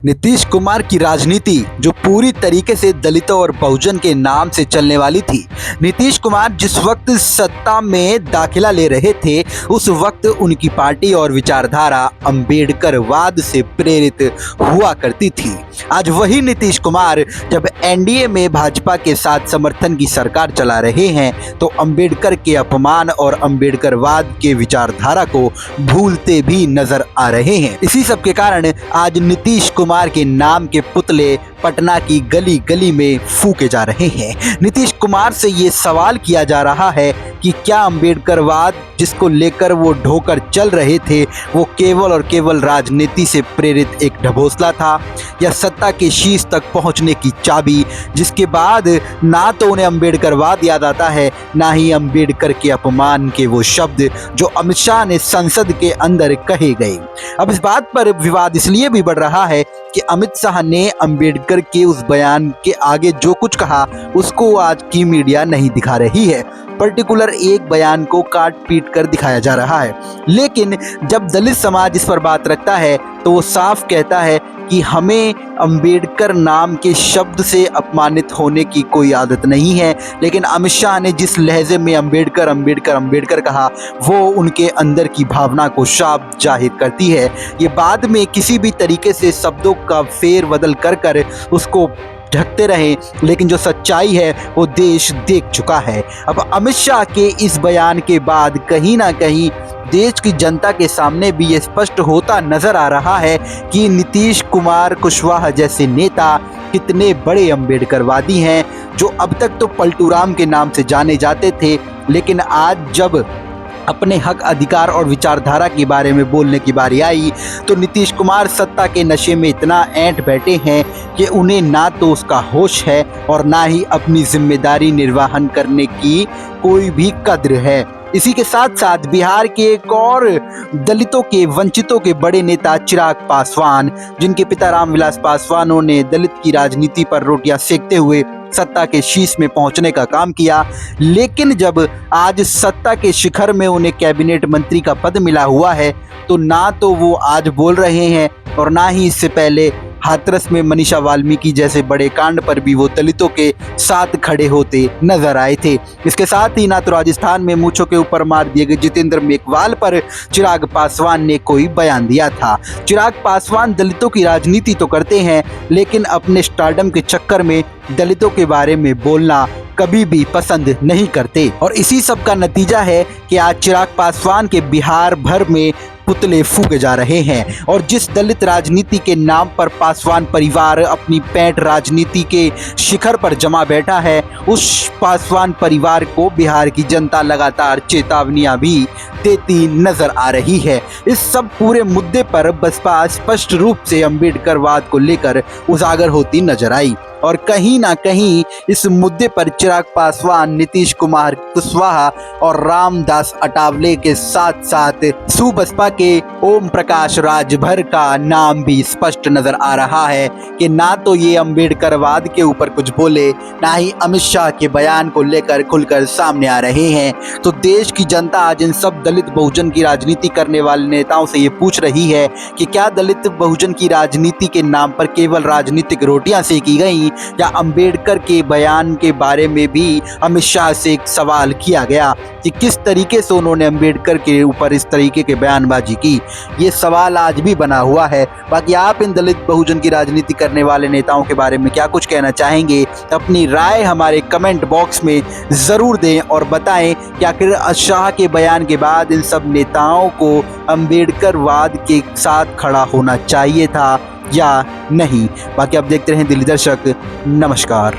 नीतीश कुमार की राजनीति जो पूरी तरीके से दलितों और बहुजन के नाम से चलने वाली थी। नीतीश कुमार जिस वक्त सत्ता में दाखिला ले रहे थे उस वक्त उनकी पार्टी और विचारधारा अंबेडकरवाद से प्रेरित हुआ करती थी। आज वही नीतीश कुमार जब एनडीए में भाजपा के साथ समर्थन की सरकार चला रहे हैं तो अंबेडकर के अपमान और अंबेडकरवाद के विचारधारा को भूलते भी नजर आ रहे हैं। इसी सब के कारण आज नीतीश कुमार के नाम के पुतले पटना की गली गली में फूके जा रहे हैं। नीतीश कुमार से ये सवाल किया जा रहा है कि क्या अंबेडकरवाद जिसको लेकर वो ढोकर चल रहे थे वो केवल और केवल राजनीति से प्रेरित एक ढबोसला था या सत्ता के शीर्ष तक पहुंचने की चाबी, जिसके बाद ना तो उन्हें अंबेडकरवाद याद आता है ना ही अंबेडकर के अपमान के वो शब्द जो अमित शाह ने संसद के अंदर कहे गए। अब इस बात पर विवाद इसलिए भी बढ़ रहा है कि अमित शाह ने अंबेडकर के उस बयान के आगे जो कुछ कहा उसको आज की मीडिया नहीं दिखा रही है। पर्टिकुलर एक बयान को काट पीट कर दिखाया जा रहा है, लेकिन जब दलित समाज इस पर बात रखता है तो वो साफ कहता है कि हमें अंबेडकर नाम के शब्द से अपमानित होने की कोई आदत नहीं है। लेकिन अमित शाह ने जिस लहजे में अंबेडकर अंबेडकर अंबेडकर कहा वो उनके अंदर की भावना को साफ जाहिर करती है। ये बाद में किसी भी तरीके से शब्दों का फेर बदल कर उसको ढकते रहे, लेकिन जो सच्चाई है वो देश देख चुका है। अब अमित शाह के इस बयान के बाद कहीं ना कहीं देश की जनता के सामने भी ये स्पष्ट होता नजर आ रहा है कि नीतीश कुमार कुशवाहा जैसे नेता कितने बड़े अंबेडकरवादी हैं, जो अब तक तो पलटू राम के नाम से जाने जाते थे, लेकिन आज जब अपने हक अधिकार और विचारधारा के बारे में बोलने की बारी आई तो नीतीश कुमार सत्ता के नशे में इतना ऐंठ बैठे हैं कि उन्हें ना तो उसका होश है और ना ही अपनी जिम्मेदारी निर्वहन करने की कोई भी कद्र है। इसी के साथ साथ बिहार के एक और दलितों के वंचितों के बड़े नेता चिराग पासवान, जिनके पिता रामविलास पासवानों ने दलित की राजनीति पर रोटियां सेकते हुए सत्ता के शीर्ष में पहुंचने का काम किया, लेकिन जब आज सत्ता के शिखर में उन्हें कैबिनेट मंत्री का पद मिला हुआ है तो ना तो वो आज बोल रहे हैं और ना ही इससे पहले हाथरस में मनीषा वाल्मीकि जैसे बड़े कांड पर भी वो दलितों के साथ खड़े होते नजर आए थे। इसके साथ ही ना तो राजस्थान में मूंछों के ऊपर मार दिए गए जितेंद्र मेघवाल पर चिराग पासवान ने कोई बयान दिया था। चिराग पासवान दलितों की राजनीति तो करते हैं, लेकिन अपने स्टारडम के चक्कर में दलितों के बारे में बोलना कभी भी पसंद नहीं करते। और इसी सब का नतीजा है कि आज चिराग पासवान के बिहार भर में पुतले फूके जा रहे हैं और जिस दलित राजनीति के नाम पर पासवान परिवार अपनी पैंट राजनीति के शिखर पर जमा बैठा है, उस पासवान परिवार को बिहार की जनता लगातार चेतावनियां भी देती नजर आ रही है। इस सब पूरे मुद्दे पर बसपा स्पष्ट रूप से अंबेडकरवाद को लेकर उजागर होती नजर आई और कहीं ना कहीं इस मुद्दे पर चिराग पासवान, नीतीश कुमार कुशवाहा और रामदास अठावले के साथ साथ सुबसपा के ओम प्रकाश राजभर का नाम भी स्पष्ट नजर आ रहा है कि ना तो ये अंबेडकरवाद के ऊपर कुछ बोले, ना ही अमित शाह के बयान को लेकर खुलकर सामने आ रहे हैं। तो देश की जनता आज इन सब दलित बहुजन की राजनीति करने वाले नेताओं से ये पूछ रही है कि क्या दलित बहुजन की राजनीति के नाम पर केवल राजनीतिक रोटियां सेकी गई या अंबेडकर के बयान के बारे में भी अमित शाह से एक सवाल किया गया कि किस तरीके से उन्होंने अंबेडकर के ऊपर इस तरीके के बयानबाजी की। ये सवाल आज भी बना हुआ है। बाकी आप इन दलित बहुजन की राजनीति करने वाले नेताओं के बारे में क्या कुछ कहना चाहेंगे, अपनी राय हमारे कमेंट बॉक्स में ज़रूर दें और बताएं कि आखिर शाह के बयान के बाद इन सब नेताओं को अंबेडकरवाद के साथ खड़ा होना चाहिए था या नहीं। बाकी आप देखते रहें दिल्ली दर्शक। नमस्कार।